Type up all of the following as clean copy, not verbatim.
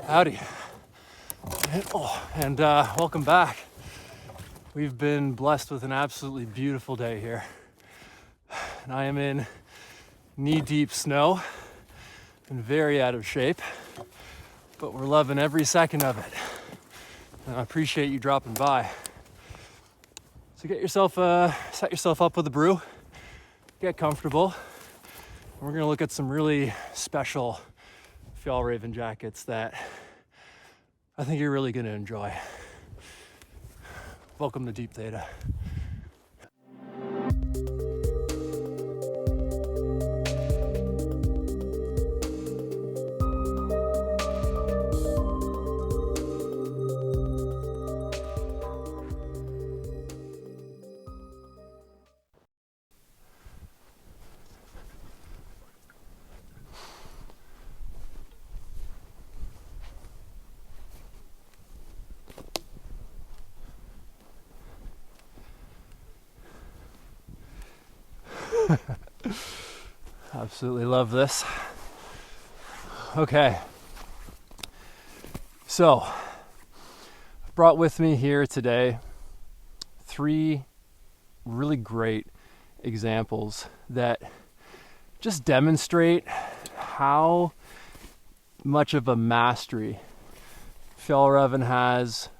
Howdy, and welcome back. We've been blessed with an absolutely beautiful day here, and I am in knee-deep snow and very out of shape, but we're loving every second of it, and I appreciate you dropping by. So get yourself, set yourself up with a brew, get comfortable. We're gonna look at some really special Fjällräven jackets that I think you're really gonna enjoy. Welcome to Deep Theta. Absolutely love this. Okay, so I brought with me here today 3 really great examples that just demonstrate how much of a mastery Fjällräven has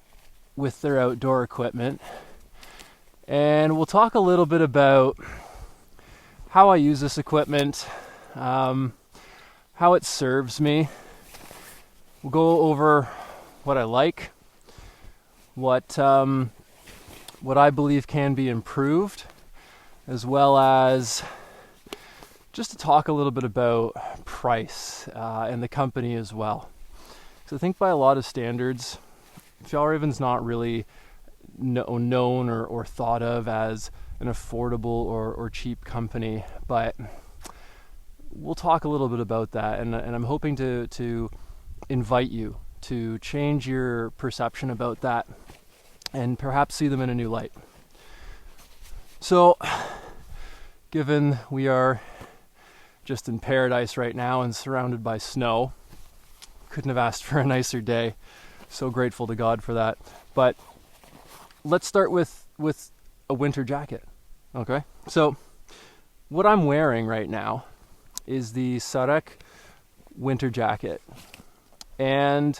with their outdoor equipment. And we'll talk a little bit about how I use this equipment, how it serves me. We'll go over what I like, what I believe can be improved, as well as just to talk a little bit about price and the company as well. So I think by a lot of standards, Fjällräven's not really known or thought of as an affordable or cheap company, but we'll talk a little bit about that, and I'm hoping to invite you to change your perception about that and perhaps see them in a new light. So given we are just in paradise right now and surrounded by snow, couldn't have asked for a nicer day. So grateful to God for that. But let's start with a winter jacket. Okay, so what I'm wearing right now is the Sarek winter jacket, and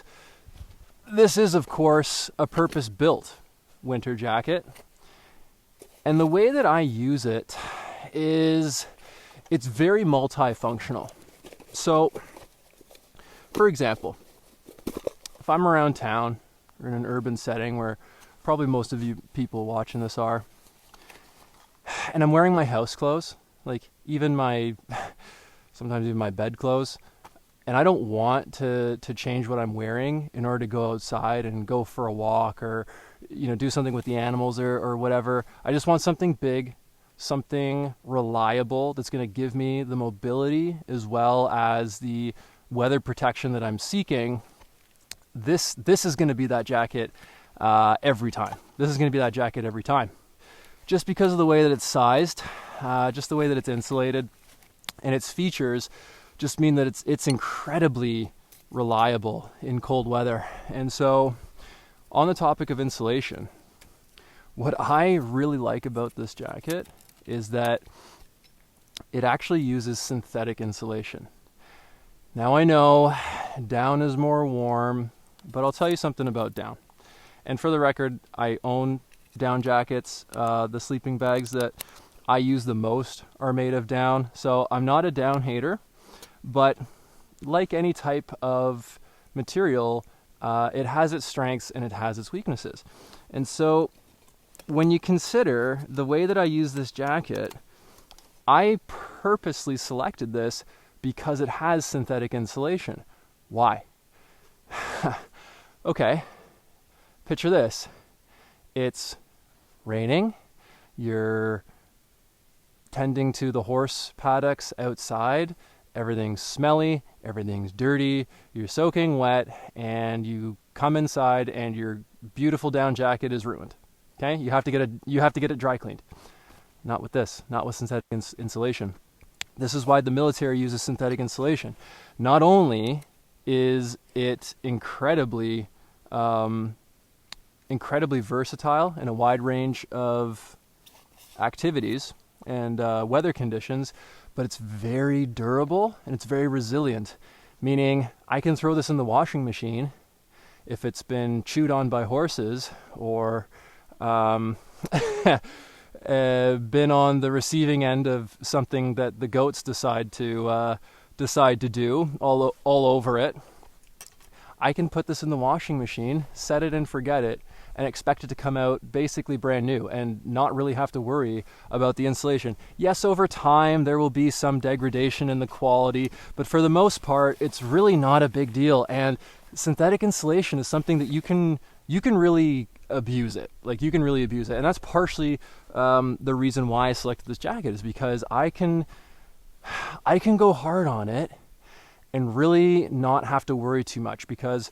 this is of course a purpose-built winter jacket, and the way that I use it is it's very multifunctional. So for example, if I'm around town or in an urban setting where probably most of you people watching this are, and I'm wearing my house clothes, like sometimes even my bed clothes, and I don't want to change what I'm wearing in order to go outside and go for a walk or do something with the animals or whatever. I just want something big, something reliable that's going to give me the mobility as well as the weather protection that I'm seeking. This is going to be that jacket every time. This is going to be that jacket every time. Just because of the way that it's sized, just the way that it's insulated, and its features just mean that it's incredibly reliable in cold weather. And so on the topic of insulation, what I really like about this jacket is that it actually uses synthetic insulation. Now I know down is more warm, but I'll tell you something about down. And for the record, I own down jackets. The sleeping bags that I use the most are made of down, so I'm not a down hater, but like any type of material, it has its strengths and it has its weaknesses. And so when you consider the way that I use this jacket, I purposely selected this because it has synthetic insulation. Why? Okay, picture this. It's raining, you're tending to the horse paddocks outside, everything's smelly, everything's dirty, you're soaking wet, and you come inside and your beautiful down jacket is ruined. Okay? You have to get it dry cleaned. Not with this, not with synthetic insulation. This is why the military uses synthetic insulation. Not only is it incredibly versatile in a wide range of activities and weather conditions, but it's very durable and it's very resilient, meaning I can throw this in the washing machine if it's been chewed on by horses or been on the receiving end of something that the goats decide to do all over it. I can put this in the washing machine, set it and forget it, and expect it to come out basically brand new and not really have to worry about the insulation. Yes, over time there will be some degradation in the quality, but for the most part it's really not a big deal. And synthetic insulation is something that you can really abuse it. Like, you can really abuse it. And that's partially the reason why I selected this jacket, is because I can go hard on it and really not have to worry too much, because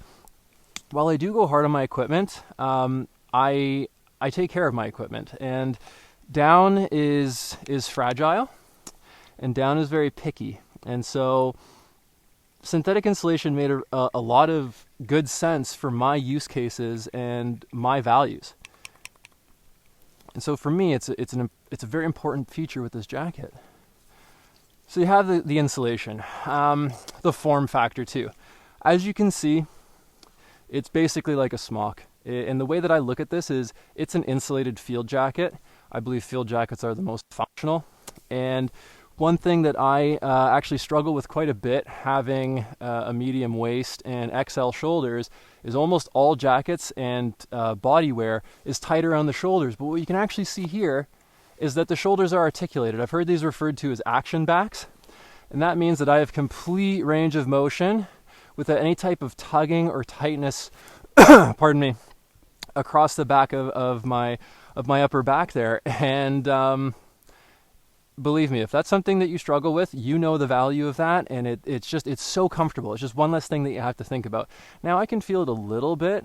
while I do go hard on my equipment, I take care of my equipment, and down is fragile, and down is very picky, and so synthetic insulation made a lot of good sense for my use cases and my values. And so for me, it's a very important feature with this jacket. So you have the insulation, the form factor too. As you can see, it's basically like a smock. And the way that I look at this is, it's an insulated field jacket. I believe field jackets are the most functional. And one thing that I actually struggle with quite a bit, having a medium waist and XL shoulders, is almost all jackets and body wear is tight around the shoulders. But what you can actually see here is that the shoulders are articulated. I've heard these referred to as action backs. And that means that I have complete range of motion without any type of tugging or tightness, pardon me, across the back of my upper back there. And believe me, if that's something that you struggle with, you know the value of that, and it's so comfortable. It's just one less thing that you have to think about. Now, I can feel it a little bit,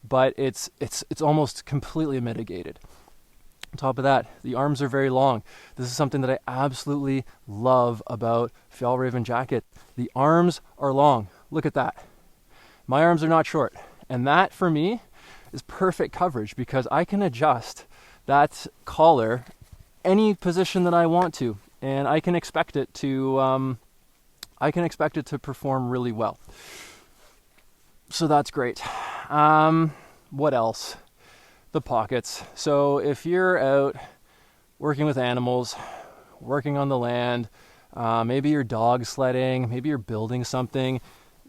but it's almost completely mitigated. On top of that, the arms are very long. This is something that I absolutely love about Fjällräven jacket. The arms are long. Look at that. My arms are not short. And that, for me, is perfect coverage, because I can adjust that collar any position that I want to, and I can expect it to perform really well. So that's great. What else? The pockets. So if you're out working with animals, working on the land, maybe you're dog sledding, maybe you're building something,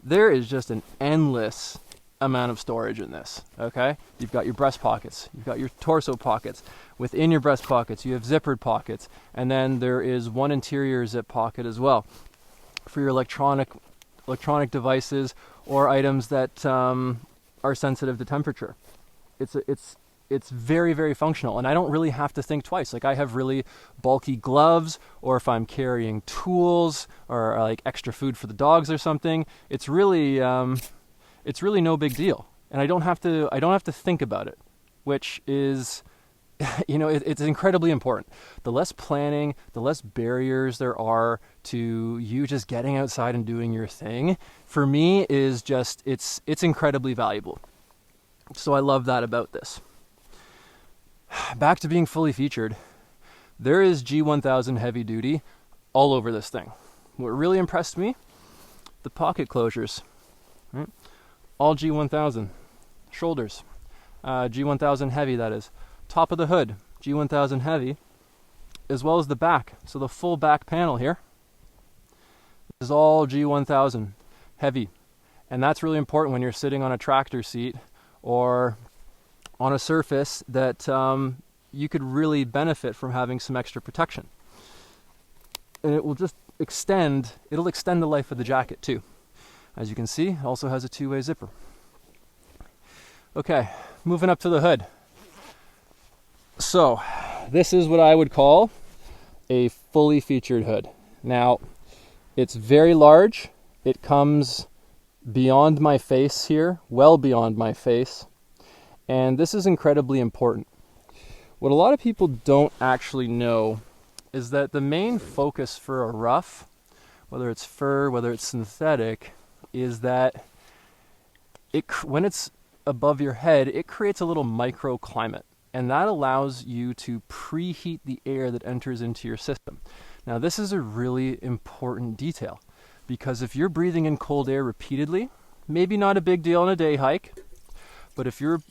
there is just an endless amount of storage in this. Okay, you've got your breast pockets, you've got your torso pockets. Within your breast pockets, you have zippered pockets, and then there is one interior zip pocket as well for your electronic devices or items that are sensitive to temperature. It's very, very functional, and I don't really have to think twice. Like, I have really bulky gloves, or if I'm carrying tools or like extra food for the dogs or something, it's really no big deal, and I don't have to think about it, which is, it's incredibly important. The less planning, the less barriers there are to you just getting outside and doing your thing, for me, is just it's incredibly valuable. So I love that about this. Back to being fully featured. There is G1000 heavy duty all over this thing. What really impressed me, the pocket closures. Right? All G1000. Shoulders, G1000 heavy, that is. Top of the hood, G1000 heavy, as well as the back. So the full back panel here is all G1000 heavy. And that's really important when you're sitting on a tractor seat or on a surface that you could really benefit from having some extra protection. And it will just extend the life of the jacket too. As you can see, it also has a two-way zipper. Okay, moving up to the hood. So, this is what I would call a fully featured hood. Now, it's very large. It comes beyond my face here, well beyond my face. And this is incredibly important. What a lot of people don't actually know is that the main focus for a ruff, whether it's fur, whether it's synthetic, is that when it's above your head, it creates a little microclimate, and that allows you to preheat the air that enters into your system. Now, this is a really important detail, because if you're breathing in cold air repeatedly, maybe not a big deal on a day hike, but if you're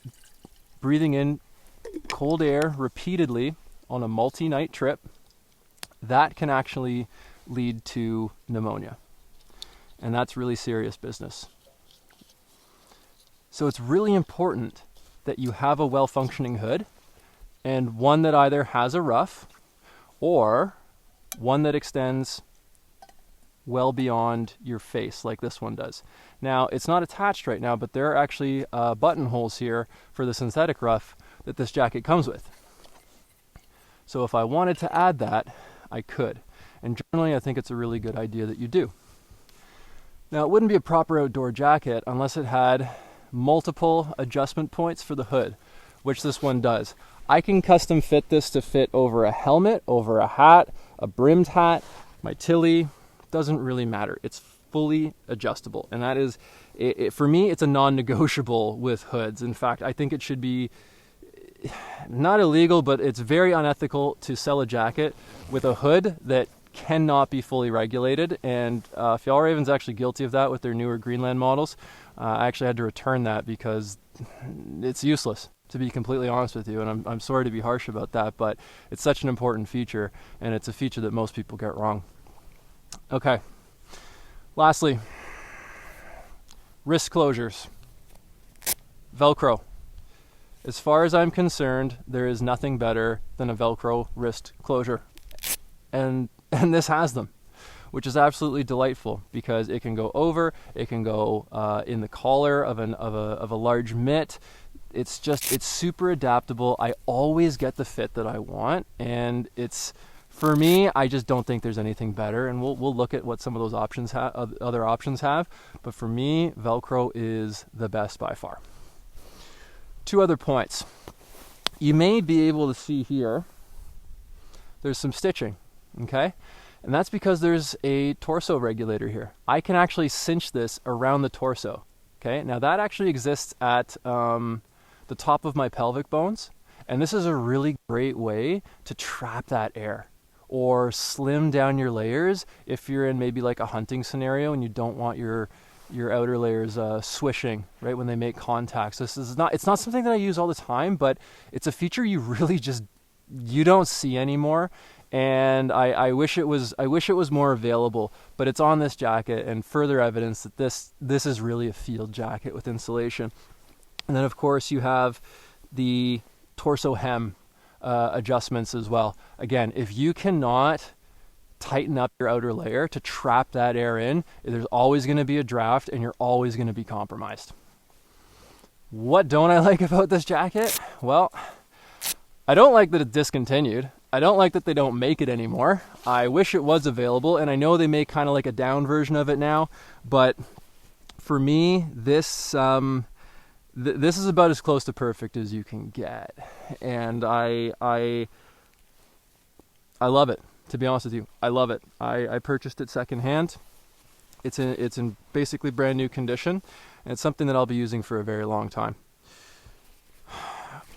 breathing in cold air repeatedly on a multi-night trip, that can actually lead to pneumonia. And that's really serious business. So it's really important that you have a well-functioning hood, and one that either has a ruff or one that extends well beyond your face like this one does. Now, it's not attached right now, but there are actually buttonholes here for the synthetic ruff that this jacket comes with. So if I wanted to add that, I could. And generally, I think it's a really good idea that you do. Now, it wouldn't be a proper outdoor jacket unless it had multiple adjustment points for the hood, which this one does. I can custom fit this to fit over a helmet, over a hat, a brimmed hat, my tilly. Doesn't really matter. It's fully adjustable, and that is, for me, it's a non-negotiable with hoods. In fact, I think it should be not illegal, but it's very unethical to sell a jacket with a hood that cannot be fully regulated, and Fjällräven's actually guilty of that with their newer Greenland models. I actually had to return that because it's useless, to be completely honest with you, and I'm sorry to be harsh about that, but it's such an important feature, and it's a feature that most people get wrong. Okay, lastly, wrist closures. Velcro. As far as I'm concerned, there is nothing better than a Velcro wrist closure, and this has them, which is absolutely delightful because it can go over, it can go in the collar of a large mitt. It's super adaptable. I always get the fit that I want, and for me, I just don't think there's anything better, and we'll look at what some of those options other options have. But for me, Velcro is the best by far. Two other points. You may be able to see here, there's some stitching, okay? And that's because there's a torso regulator here. I can actually cinch this around the torso, okay? Now that actually exists at the top of my pelvic bones, and this is a really great way to trap that air or slim down your layers if you're in maybe like a hunting scenario and you don't want your outer layers swishing right when they make contact. So it's not something that I use all the time, but it's a feature you really you don't see anymore. And I wish it was more available, but it's on this jacket, and further evidence that this is really a field jacket with insulation. And then of course you have the torso hem adjustments as well. Again, if you cannot tighten up your outer layer to trap that air in, there's always going to be a draft and you're always going to be compromised. What don't I like about this jacket? Well, I don't like that it's discontinued. I don't like that they don't make it anymore. I wish it was available, and I know they make kind of like a down version of it now, but for me, this is about as close to perfect as you can get, and I love it. To be honest with you, I love it. I purchased it secondhand. It's in basically brand new condition, and it's something that I'll be using for a very long time.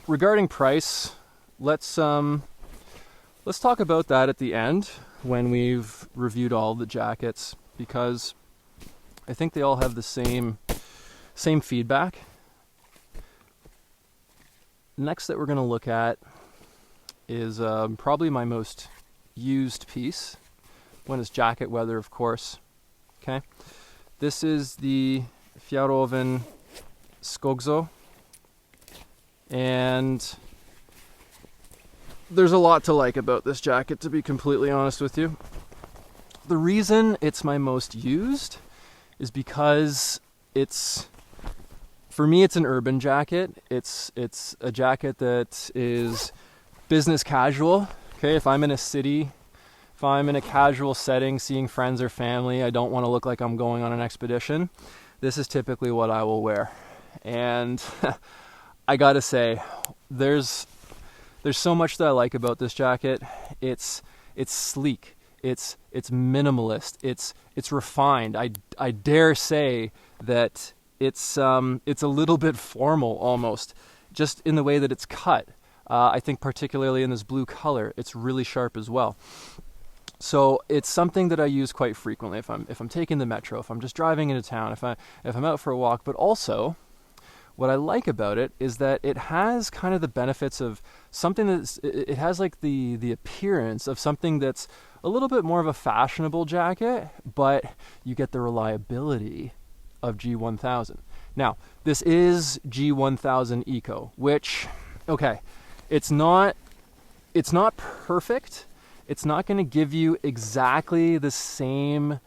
Regarding price, let's talk about that at the end when we've reviewed all the jackets, because I think they all have the same feedback. Next that we're going to look at is probably my most used piece when it's jacket weather, of course. Okay, this is the Fjällräven Skögso, and there's a lot to like about this jacket, to be completely honest with you. The reason it's my most used is because for me, it's an urban jacket. It's a jacket that is business casual. Okay, if I'm in a city, if I'm in a casual setting, seeing friends or family, I don't want to look like I'm going on an expedition. This is typically what I will wear. And I gotta say, there's so much that I like about this jacket. It's sleek. It's minimalist. It's refined. I dare say that it's a little bit formal almost, just in the way that it's cut. I think particularly in this blue color, it's really sharp as well. So it's something that I use quite frequently if I'm taking the metro, if I'm just driving into town, if I'm out for a walk. But also, what I like about it is that it has kind of the benefits of something it has like the appearance of something that's a little bit more of a fashionable jacket, but you get the reliability of G1000. Now, this is G1000 Eco, which, okay, it's not perfect. It's not going to give you exactly the same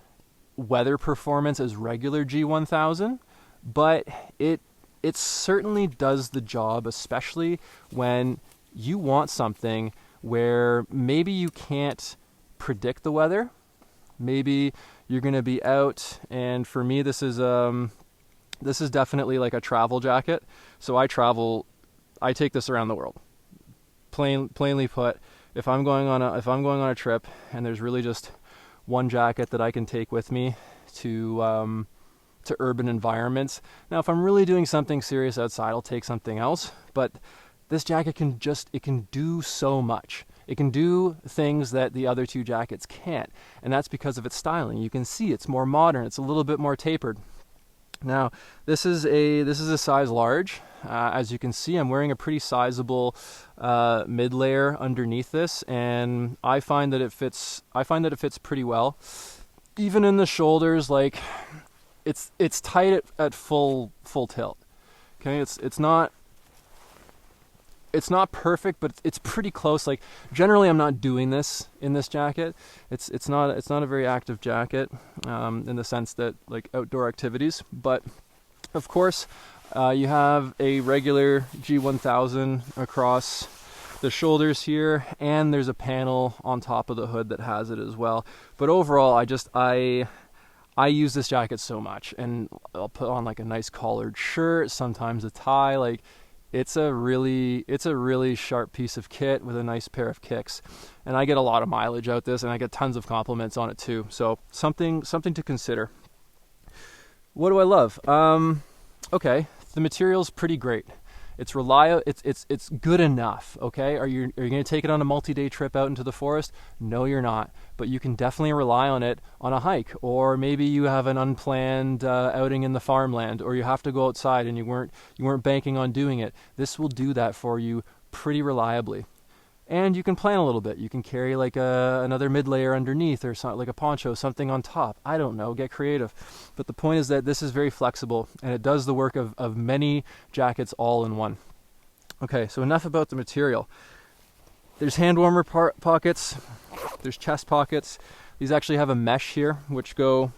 weather performance as regular G1000, but it certainly does the job, especially when you want something where maybe you can't predict the weather. Maybe you're going to be out, and for me this is definitely like a travel jacket. So I take this around the world. Plainly put, if I'm going on a trip and there's really just one jacket that I can take with me to urban environments. Now, if I'm really doing something serious outside, I'll take something else. But this jacket can do so much. It can do things that the other two jackets can't, and that's because of its styling. You can see it's more modern. It's a little bit more tapered. Now, this is a size large. As you can see, I'm wearing a pretty sizable mid layer underneath this, and I find that it fits pretty well. Even in the shoulders, like it's tight at full tilt. Okay, it's not perfect, but it's pretty close. Like generally, I'm not doing this in this jacket. It's not a very active jacket in the sense that like outdoor activities. But of course, you have a regular G1000 across the shoulders here, and there's a panel on top of the hood that has it as well. But overall, I use this jacket so much, and I'll put on like a nice collared shirt, sometimes a tie. Like it's a really sharp piece of kit with a nice pair of kicks, and I get a lot of mileage out this, and I get tons of compliments on it too. So something to consider. What do I love? Okay, the material's pretty great. It's reliable. It's good enough. Okay, are you going to take it on a multi-day trip out into the forest? No, you're not. But you can definitely rely on it on a hike, or maybe you have an unplanned outing in the farmland, or you have to go outside and you weren't banking on doing it. This will do that for you pretty reliably. And you can plan a little bit. You can carry like another mid layer underneath, or something like a poncho, something on top. I don't know, get creative. But the point is that this is very flexible, and it does the work of many jackets all in one. Okay, so enough about the material. There's hand warmer pockets. There's chest pockets. These actually have a mesh here, which go,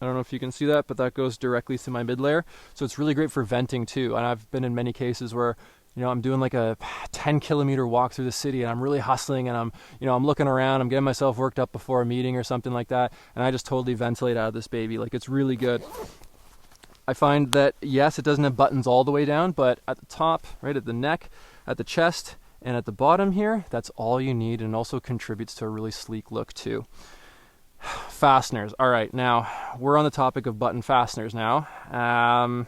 I don't know if you can see that, but that goes directly to my mid layer. So it's really great for venting too. And I've been in many cases where I'm doing like a 10-kilometer walk through the city, and I'm really hustling, and I'm looking around, I'm getting myself worked up before a meeting or something like that, and I just totally ventilate out of this baby. Like, it's really good. I find that, yes, it doesn't have buttons all the way down, but at the top, right at the neck, at the chest, and at the bottom here, that's all you need, and also contributes to a really sleek look too. Fasteners. All right, now, we're on the topic of button fasteners now.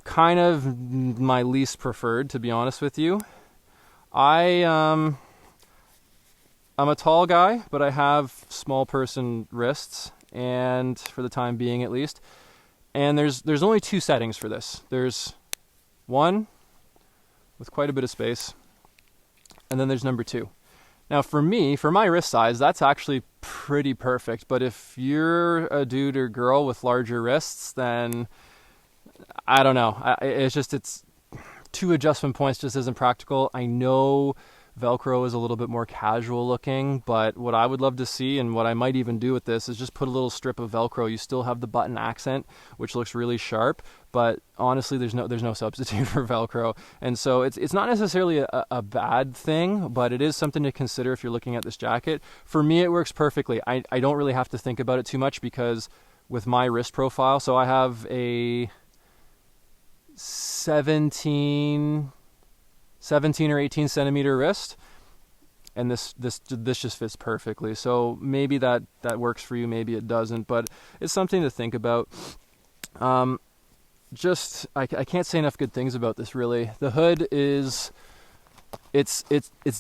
Kind of my least preferred, to be honest with you. I'm a tall guy, but I have small person wrists, and for the time being at least. And there's only two settings for this. There's one with quite a bit of space, and then there's number two. Now for me, for my wrist size, that's actually pretty perfect. But if you're a dude or girl with larger wrists, then I don't know. It's two adjustment points just isn't practical. I know Velcro is a little bit more casual looking, but what I would love to see, and what I might even do with this, is just put a little strip of Velcro. You still have the button accent, which looks really sharp, but honestly, there's no substitute for Velcro. And so it's not necessarily a bad thing, but it is something to consider if you're looking at this jacket. For me, it works perfectly. I don't really have to think about it too much, because with my wrist profile, so I have a 17 or 18 centimeter wrist, and this just fits perfectly. So maybe that works for you, maybe it doesn't, but it's something to think about. I can't say enough good things about this, really. The hood is, it's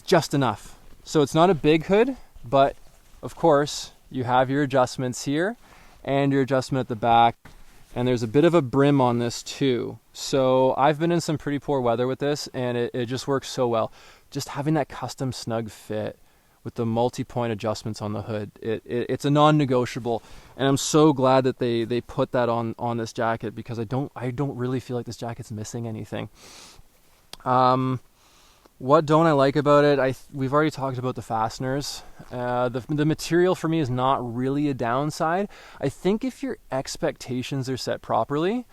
just enough. So it's not a big hood, but of course you have your adjustments here and your adjustment at the back, and there's a bit of a brim on this too. So I've been in some pretty poor weather with this, and it just works so well. Just having that custom snug fit with the multi-point adjustments on the hood, it's a non-negotiable, and I'm so glad that they put that on this jacket, because I don't really feel like this jacket's missing anything. What don't I like about it? We've already talked about the fasteners. The material for me is not really a downside. I think if your expectations are set properly,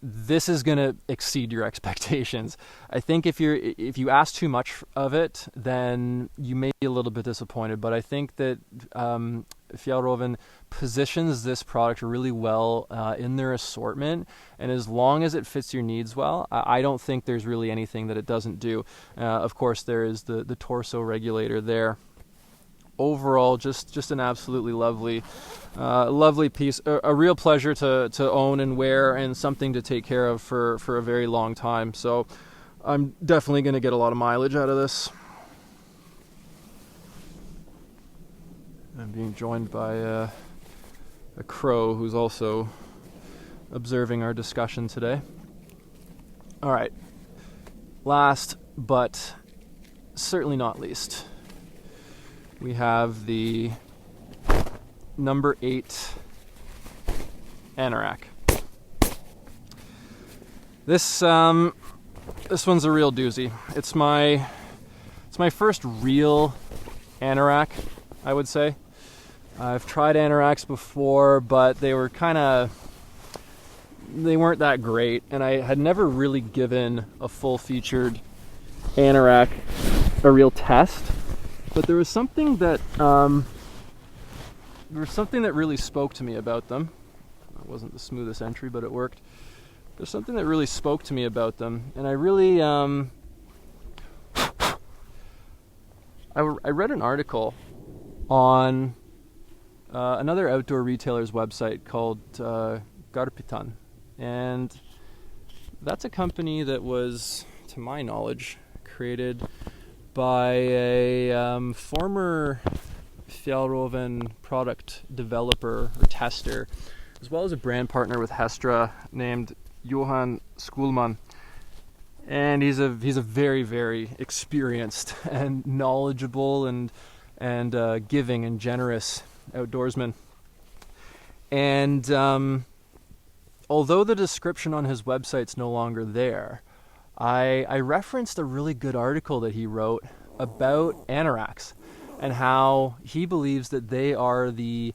this is going to exceed your expectations. I think if you ask too much of it, then you may be a little bit disappointed. But I think that Fjällräven positions this product really well in their assortment, and as long as it fits your needs well, I don't think there's really anything that it doesn't do. Of course, there is the torso regulator there. Overall, just an absolutely lovely piece, a real pleasure to own and wear, and something to take care of for a very long time. So I'm definitely going to get a lot of mileage out of this. I'm being joined by a crow who's also observing our discussion today. All right, last but certainly not least, we have the number 8 Anorak. This one's a real doozy. It's my first real Anorak, I would say. I've tried Anoraks before, but they weren't that great, and I had never really given a full-featured Anorak a real test. But there was something that really spoke to me about them. It wasn't the smoothest entry, but it worked. There's something that really spoke to me about them, and I really I read an article on another outdoor retailer's website called Garpitan, and that's a company that was, to my knowledge, created by a former Fjällräven product developer or tester, as well as a brand partner with Hestra named Johan Skulman. And he's a very, very experienced and knowledgeable and giving and generous outdoorsman. And although the description on his website's no longer there, I referenced a really good article that he wrote about anoraks and how he believes that they are the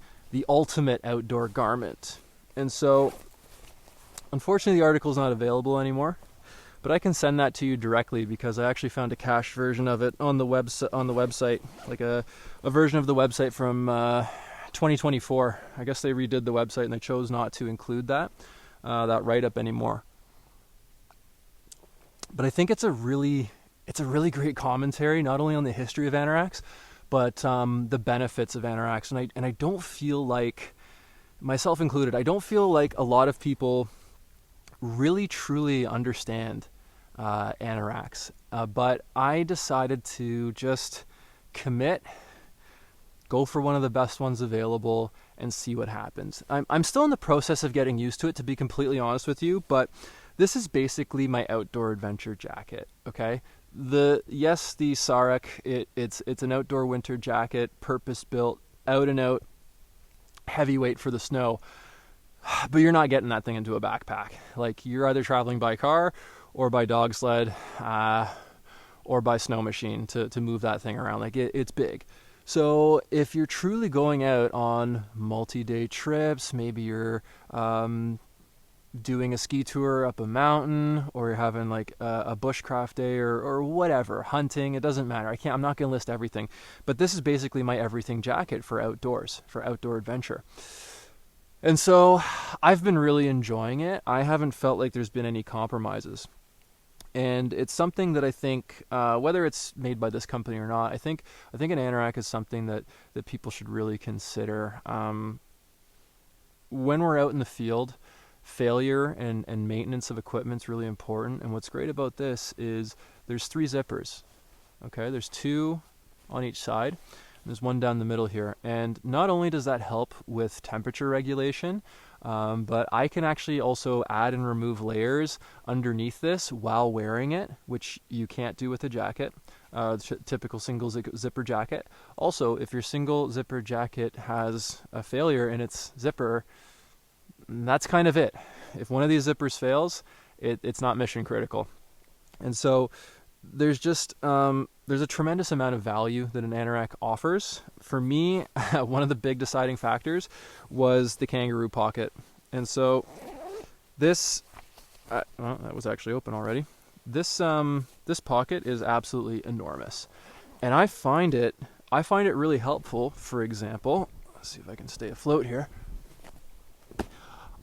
ultimate outdoor garment. And so, unfortunately, the article's not available anymore, but I can send that to you directly, because I actually found a cached version of it on the website, like a version of the website from 2024. I guess they redid the website and they chose not to include that write-up anymore. But I think it's a really great commentary, not only on the history of anoraks, but the benefits of anoraks. And I don't feel like, myself included, I don't feel like a lot of people really truly understand anoraks. But I decided to just commit, go for one of the best ones available, and see what happens. I'm still in the process of getting used to it, to be completely honest with you, but this is basically my outdoor adventure jacket, okay? The Sarek, it's an outdoor winter jacket, purpose-built, out and out, heavyweight for the snow. But you're not getting that thing into a backpack. Like, you're either traveling by car or by dog sled or by snow machine to move that thing around. Like, it's big. So if you're truly going out on multi-day trips, maybe you're doing a ski tour up a mountain, or you're having like a bushcraft day or whatever, hunting, it doesn't matter. I'm not going to list everything, but this is basically my everything jacket for outdoors, for outdoor adventure. And so I've been really enjoying it. I haven't felt like there's been any compromises. And it's something that I think, whether it's made by this company or not, I think an anorak is something that people should really consider. When we're out in the field, failure and maintenance of equipment is really important. And what's great about this is there's 3 zippers. Okay, there's 2 on each side. There's 1 down the middle here. And not only does that help with temperature regulation, but I can actually also add and remove layers underneath this while wearing it, which you can't do with a jacket, typical single zipper jacket. Also, if your single zipper jacket has a failure in its zipper, that's kind of it. If one of these zippers fails, it's not mission critical. And so there's just there's a tremendous amount of value that an anorak offers. For me, one of the big deciding factors was the kangaroo pocket. And so this, well, that was actually open already. This pocket is absolutely enormous, and I find it really helpful. For example, let's see if I can stay afloat here.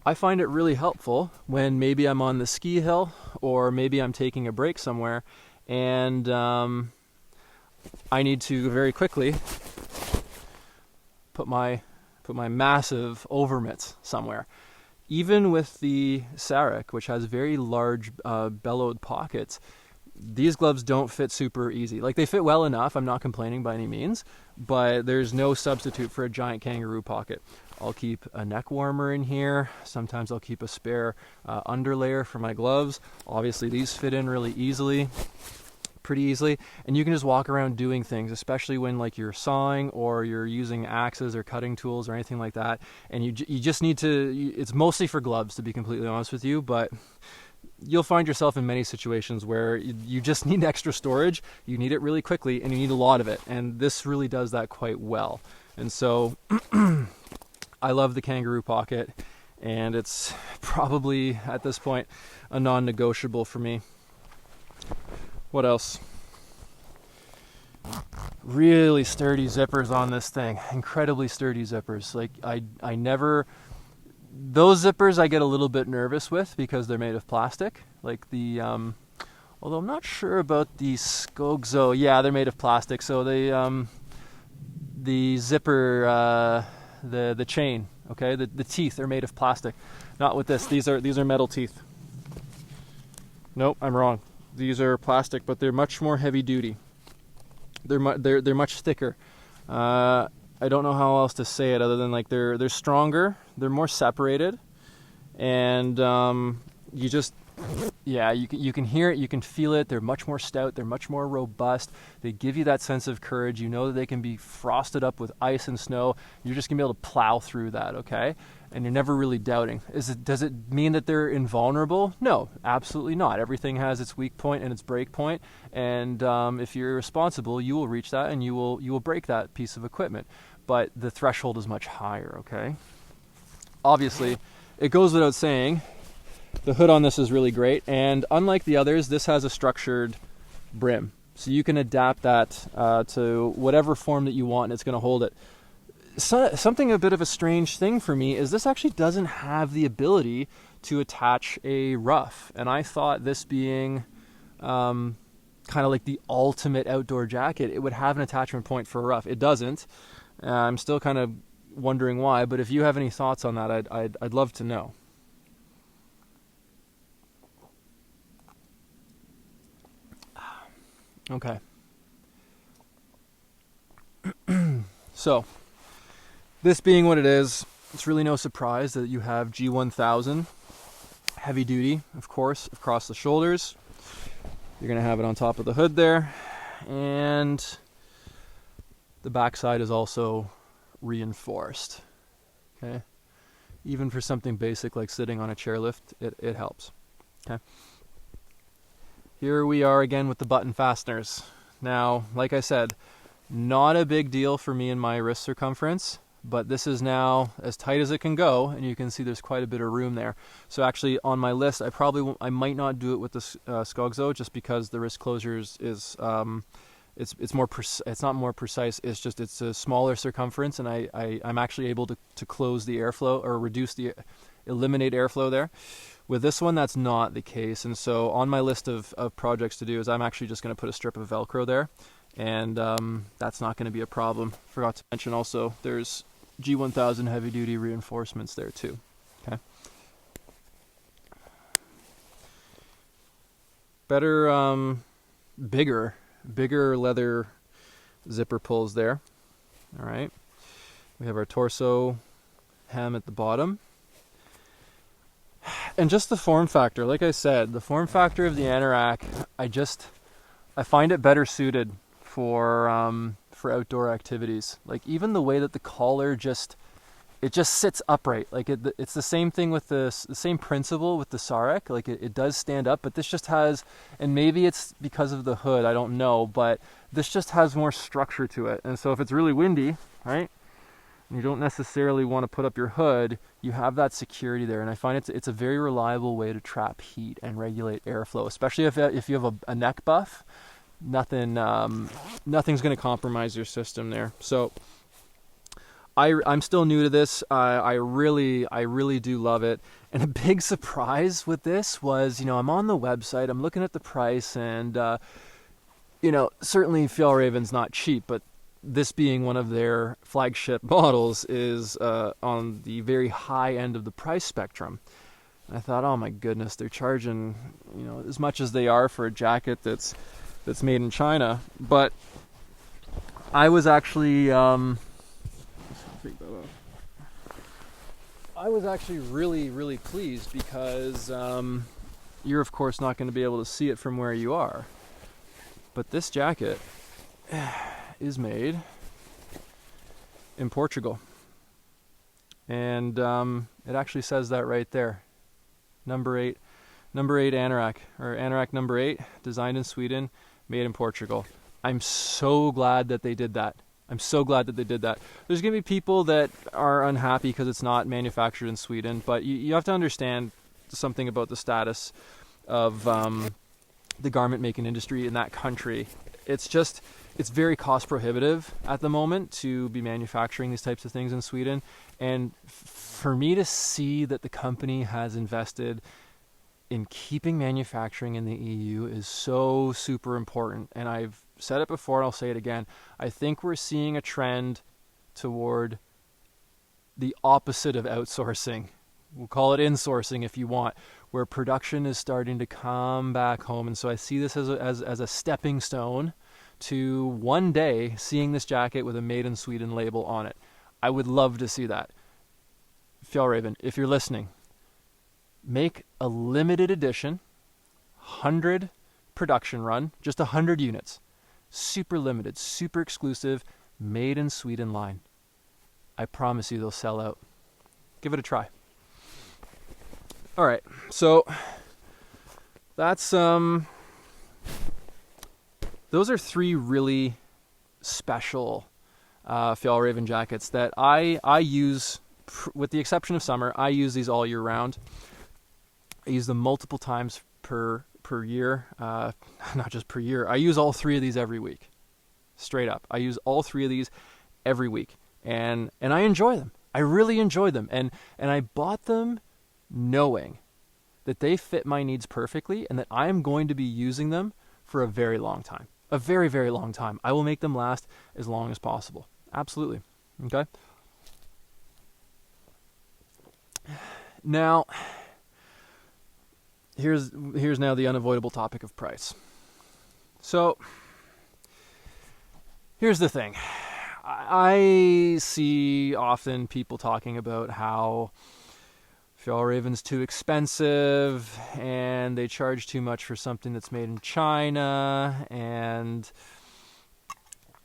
I find it really helpful when maybe I'm on the ski hill, or maybe I'm taking a break somewhere, and I need to very quickly put my massive overmitts somewhere. Even with the Sarek, which has very large bellowed pockets, these gloves don't fit super easy. Like, they fit well enough, I'm not complaining by any means, but there's no substitute for a giant kangaroo pocket. I'll keep a neck warmer in here. Sometimes I'll keep a spare underlayer for my gloves. Obviously these fit in really easily, pretty easily, and you can just walk around doing things, especially when like you're sawing or you're using axes or cutting tools or anything like that, and you just need to, it's mostly for gloves, to be completely honest with you, but you'll find yourself in many situations where you just need extra storage, you need it really quickly, and you need a lot of it, and this really does that quite well. And so I love the kangaroo pocket, and it's probably at this point a non-negotiable for me. What else? Really sturdy zippers on this thing, incredibly sturdy zippers. Like I never, those zippers I get a little bit nervous with because they're made of plastic. Like the although I'm not sure about the Skögso. Yeah, they're made of plastic. So the zipper, the chain, okay, the teeth are made of plastic. Not with this. These are metal teeth. Nope, I'm wrong. These are plastic, but they're much more heavy duty. They're much thicker. I don't know how else to say it other than like they're stronger. They're more separated, and you just, yeah, you can hear it, you can feel it. They're much more stout. They're much more robust. They give you that sense of courage. You know that they can be frosted up with ice and snow. You're just gonna be able to plow through that, okay? And you're never really doubting. Does it mean that they're invulnerable? No, absolutely not. Everything has its weak point and its break point, and if you're responsible, you will reach that and you will break that piece of equipment. But the threshold is much higher, okay? Obviously, it goes without saying, the hood on this is really great, and unlike the others, this has a structured brim. So you can adapt that to whatever form that you want, and it's going to hold it. Something a bit of a strange thing for me is this actually doesn't have the ability to attach a ruff, and I thought this being kind of like the ultimate outdoor jacket, it would have an attachment point for a ruff. It doesn't. I'm still kind of wondering why, but if you have any thoughts on that, I'd love to know. Okay. So, this being what it is, it's really no surprise that you have G1000 heavy duty, of course, across the shoulders. You're going to have it on top of the hood there, and the backside is also reinforced. Okay, even for something basic like sitting on a chairlift, it helps. Okay. Here we are again with the button fasteners. Now, like I said, not a big deal for me and my wrist circumference, but this is now as tight as it can go, and you can see there's quite a bit of room there. So actually on my list, I might not do it with the Skögso, just because the wrist closures is it's not more precise. It's just it's a smaller circumference, and I'm actually able to close the airflow or eliminate airflow there. With this one, that's not the case, and so on my list of projects to do is I'm actually just going to put a strip of Velcro there, and that's not going to be a problem. Forgot to mention also there's G1000 heavy duty reinforcements there too. Okay. better, bigger leather zipper pulls there. All right. We have our torso hem at the bottom. And just the form factor, like I said, the form factor of the Anorak, I find it better suited for outdoor activities. Like even the way that the collar just sits upright. Like it's the same thing with the same principle with the Sarek. Like it does stand up, but this just has, and maybe it's because of the hood, I don't know, but this just has more structure to it. And so if it's really windy, right, and you don't necessarily want to put up your hood, you have that security there. And I find it's a very reliable way to trap heat and regulate airflow, especially if you have a neck buff. Nothing's going to compromise your system there. So I'm still new to this. I really do love it. And a big surprise with this was, I'm on the website, I'm looking at the price, and certainly Fjällräven's not cheap, but this being one of their flagship models is on the very high end of the price spectrum. And I thought, oh my goodness, they're charging as much as they are for a jacket that's made in China. But I was actually really pleased because you're of course not going to be able to see it from where you are. But this jacket is made in Portugal. And it actually says that right there. Number 8 Anorak, or Anorak number 8, designed in Sweden, made in Portugal. I'm so glad that they did that. There's going to be people that are unhappy because it's not manufactured in Sweden, but you have to understand something about the status of the garment making industry in that country. It's very cost prohibitive at the moment to be manufacturing these types of things in Sweden. And for me to see that the company has invested in keeping manufacturing in the EU is so super important. And I've said it before and I'll say it again. I think we're seeing a trend toward the opposite of outsourcing. We'll call it insourcing if you want, where production is starting to come back home. And so I see this as a stepping stone to one day seeing this jacket with a Made in Sweden label on it. I would love to see that. Fjällräven, if you're listening, make a limited edition 100 production run, just 100 units, super limited, super exclusive, Made in Sweden line. I promise you they'll sell out. Give it a try. All right, so that's those are 3 really special Fjällräven jackets that I use, with the exception of summer. I use these all year round. I use them multiple times per year, not just per year. I use all 3 of these every week, straight up. I use all 3 of these every week, and I enjoy them. I really enjoy them, and I bought them knowing that they fit my needs perfectly and that I am going to be using them for a very long time. A very, very long time. I will make them last as long as possible. Absolutely. Okay? Now, here's now the unavoidable topic of price. So, here's the thing. I see often people talking about how Fjällräven's too expensive and they charge too much for something that's made in China, and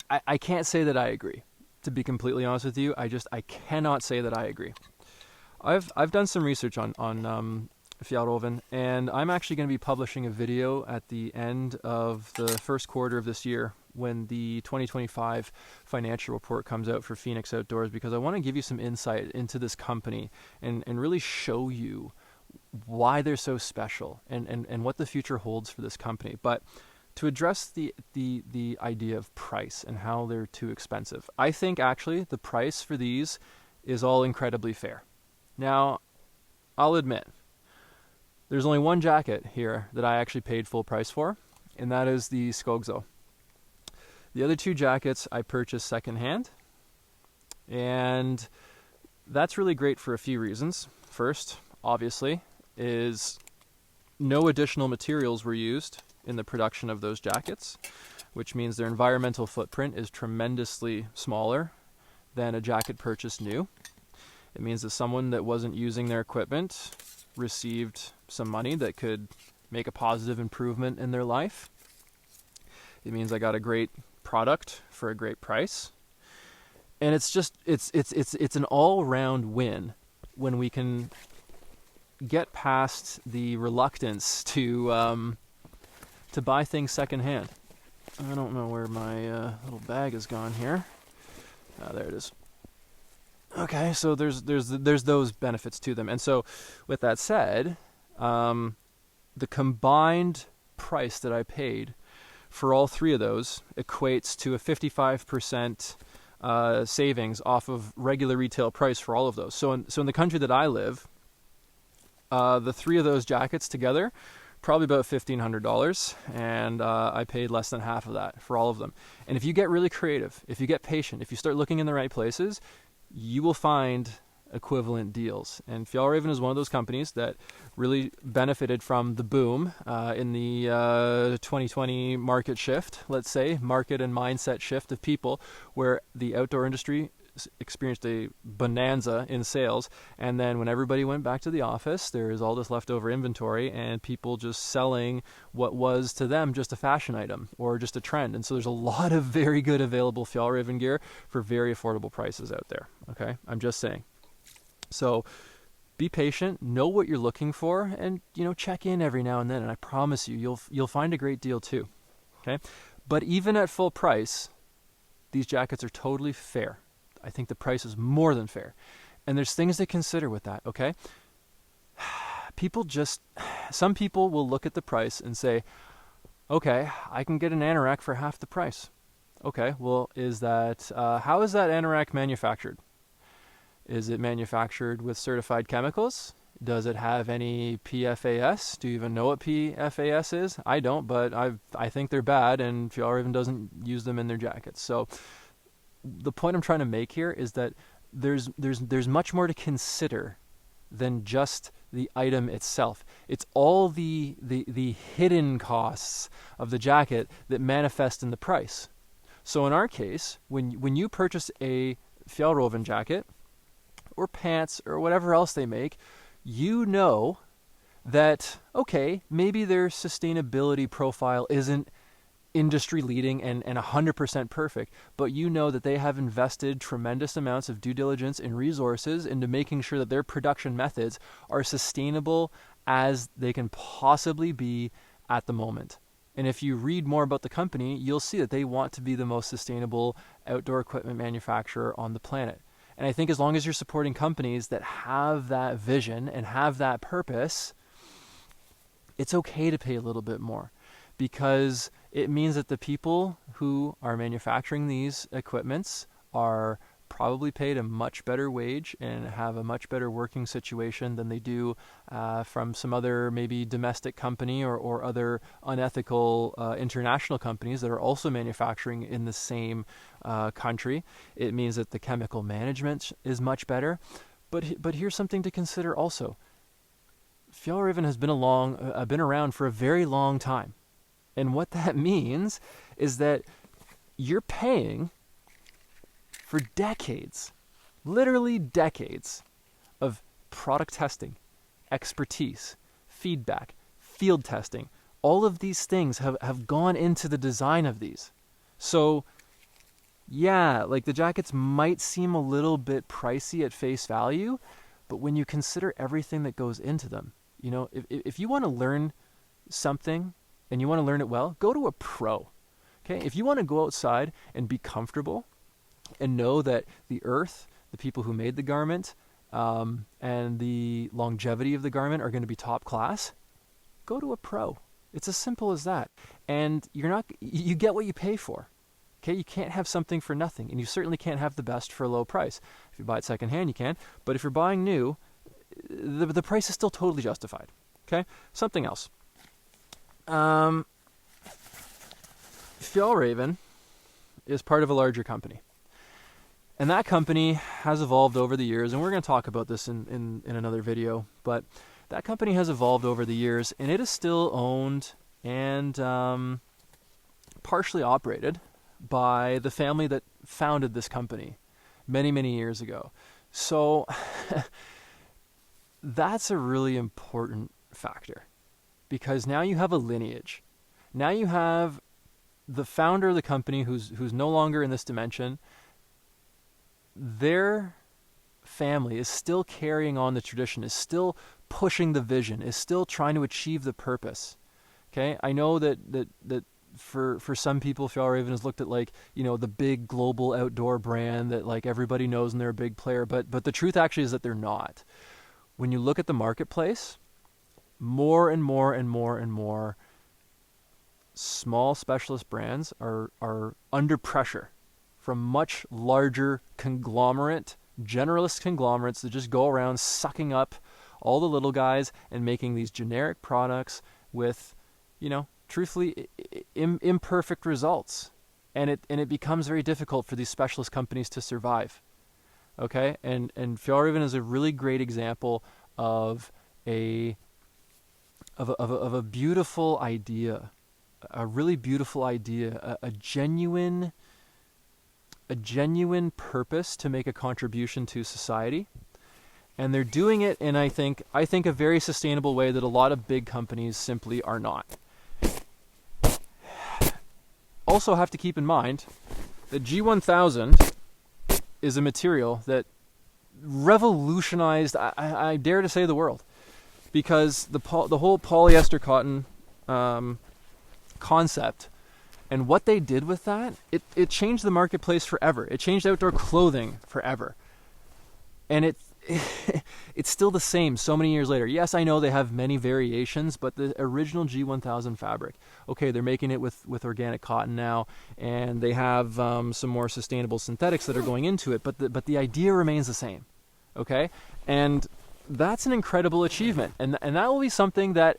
I can't say that I agree. To be completely honest with you, I cannot say that I agree. I've done some research on Fjällräven, and I'm actually going to be publishing a video at the end of the first quarter of this year when the 2025 financial report comes out for Phoenix Outdoors, because I want to give you some insight into this company and really show you why they're so special and what the future holds for this company. But to address the idea of price and how they're too expensive, I think actually the price for these is all incredibly fair. Now, I'll admit, there's only one jacket here that I actually paid full price for, and that is the Skögso. The other 2 jackets I purchased secondhand, and that's really great for a few reasons. First, obviously, is no additional materials were used in the production of those jackets, which means their environmental footprint is tremendously smaller than a jacket purchased new. It means that someone that wasn't using their equipment received some money that could make a positive improvement in their life. It means I got a great product for a great price. And it's just, it's an all-round win when we can get past the reluctance to buy things secondhand. I don't know where my little bag has gone here. There it is. Okay, so there's those benefits to them. And so with that said, the combined price that I paid for all three of those equates to a 55% savings off of regular retail price for all of those. So in the country that I live, the three of those jackets together, probably about $1,500, and I paid less than half of that for all of them. And if you get really creative, if you get patient, if you start looking in the right places, you will find equivalent deals. And Fjällräven is one of those companies that really benefited from the boom in the 2020 market shift, let's say, market and mindset shift of people, where the outdoor industry experienced a bonanza in sales, and then when everybody went back to the office, there is all this leftover inventory and people just selling what was to them just a fashion item or just a trend. And so there's a lot of very good available Fjällräven gear for very affordable prices out there. Okay, I'm just saying. So be patient, know what you're looking for, and check in every now and then, and I promise you you'll find a great deal too. Okay, but even at full price, these jackets are totally fair. I think the price is more than fair. And there's things to consider with that, okay? Some people will look at the price and say, okay, I can get an anorak for half the price. Okay, well, how is that anorak manufactured? Is it manufactured with certified chemicals? Does it have any PFAS? Do you even know what PFAS is? I don't, but I think they're bad, and Fjällräven doesn't use them in their jackets. So the point I'm trying to make here is that there's much more to consider than just the item itself. It's all the hidden costs of the jacket that manifest in the price. So in our case, when you purchase a Fjällräven jacket or pants or whatever else they make, you know that, okay, maybe their sustainability profile isn't industry leading and 100% perfect, but you know that they have invested tremendous amounts of due diligence and resources into making sure that their production methods are sustainable as they can possibly be at the moment. And if you read more about the company, you'll see that they want to be the most sustainable outdoor equipment manufacturer on the planet. And I think as long as you're supporting companies that have that vision and have that purpose, it's okay to pay a little bit more, because it means that the people who are manufacturing these equipments are probably paid a much better wage and have a much better working situation than they do from some other maybe domestic company or other unethical international companies that are also manufacturing in the same country. It means that the chemical management is much better. But here's something to consider also. Fjällräven has been around for a very long time. And what that means is that you're paying for decades, literally decades, of product testing, expertise, feedback, field testing. All of these things have gone into the design of these. So, yeah, like the jackets might seem a little bit pricey at face value, but when you consider everything that goes into them, if you want to learn something and you want to learn it well, go to a pro. Okay? If you want to go outside and be comfortable and know that the earth, the people who made the garment, and the longevity of the garment are going to be top class, go to a pro. It's as simple as that. And you get what you pay for. Okay? You can't have something for nothing, and you certainly can't have the best for a low price. If you buy it secondhand, you can, but if you're buying new, the price is still totally justified. Okay? Something else. Fjällräven is part of a larger company. And that company has evolved over the years, and we're going to talk about this in another video, but that company has evolved over the years, and it is still owned and partially operated by the family that founded this company many, many years ago. So that's a really important factor, because now you have a lineage. Now you have the founder of the company who's no longer in this dimension. Their family is still carrying on the tradition, is still pushing the vision, is still trying to achieve the purpose. Okay, I know that for some people, Fjällräven is looked at like, the big global outdoor brand that like everybody knows and they're a big player, but the truth actually is that they're not. When you look at the marketplace, more and more and more and more small specialist brands are under pressure from much larger generalist conglomerates that just go around sucking up all the little guys and making these generic products with, truthfully imperfect results. And it becomes very difficult for these specialist companies to survive. Okay? And Fjällräven is a really great example of a beautiful idea, a really beautiful idea, a genuine purpose to make a contribution to society. And they're doing it in, I think a very sustainable way that a lot of big companies simply are not. Also have to keep in mind that G1000 is a material that revolutionized, I dare to say, the world. Because the whole polyester cotton concept and what they did with that, it changed the marketplace forever. It changed outdoor clothing forever. And it's still the same so many years later. Yes, I know they have many variations, but the original G1000 fabric, okay, they're making it with organic cotton now, and they have some more sustainable synthetics that are going into it, but the idea remains the same, okay? And that's an incredible achievement, and that will be something that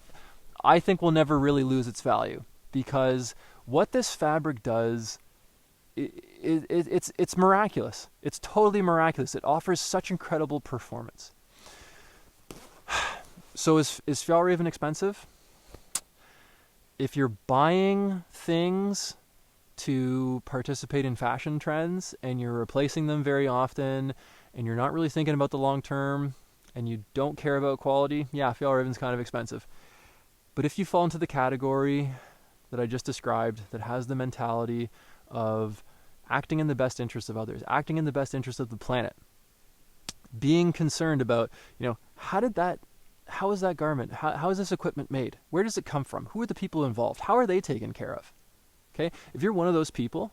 I think will never really lose its value, because what this fabric does, it's miraculous. It's totally miraculous. It offers such incredible performance. So is Fjällräven expensive? If you're buying things to participate in fashion trends and you're replacing them very often and you're not really thinking about the long term and you don't care about quality, yeah, Fjällräven's kind of expensive. But if you fall into the category that I just described, that has the mentality of acting in the best interest of others, acting in the best interest of the planet, being concerned about, how is that garment, how is this equipment made? Where does it come from? Who are the people involved? How are they taken care of? Okay, if you're one of those people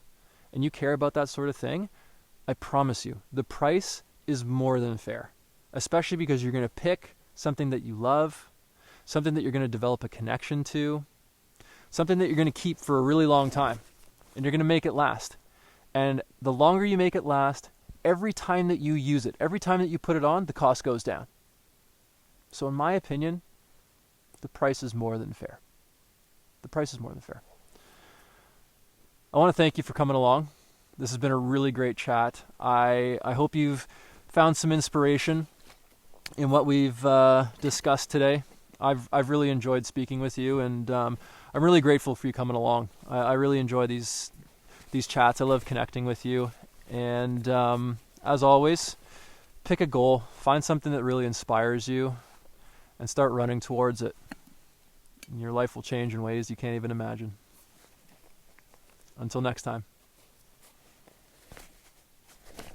and you care about that sort of thing, I promise you, the price is more than fair, especially because you're going to pick something that you love, something that you're going to develop a connection to, something that you're going to keep for a really long time, and you're going to make it last. And the longer you make it last, every time that you use it, every time that you put it on, the cost goes down. So in my opinion, the price is more than fair. The price is more than fair. I want to thank you for coming along. This has been a really great chat. I hope you've found some inspiration in what we've discussed today. I've really enjoyed speaking with you, and I'm really grateful for you coming along. I really enjoy these chats. I love connecting with you. And as always, pick a goal, find something that really inspires you, and start running towards it. And your life will change in ways you can't even imagine. Until next time.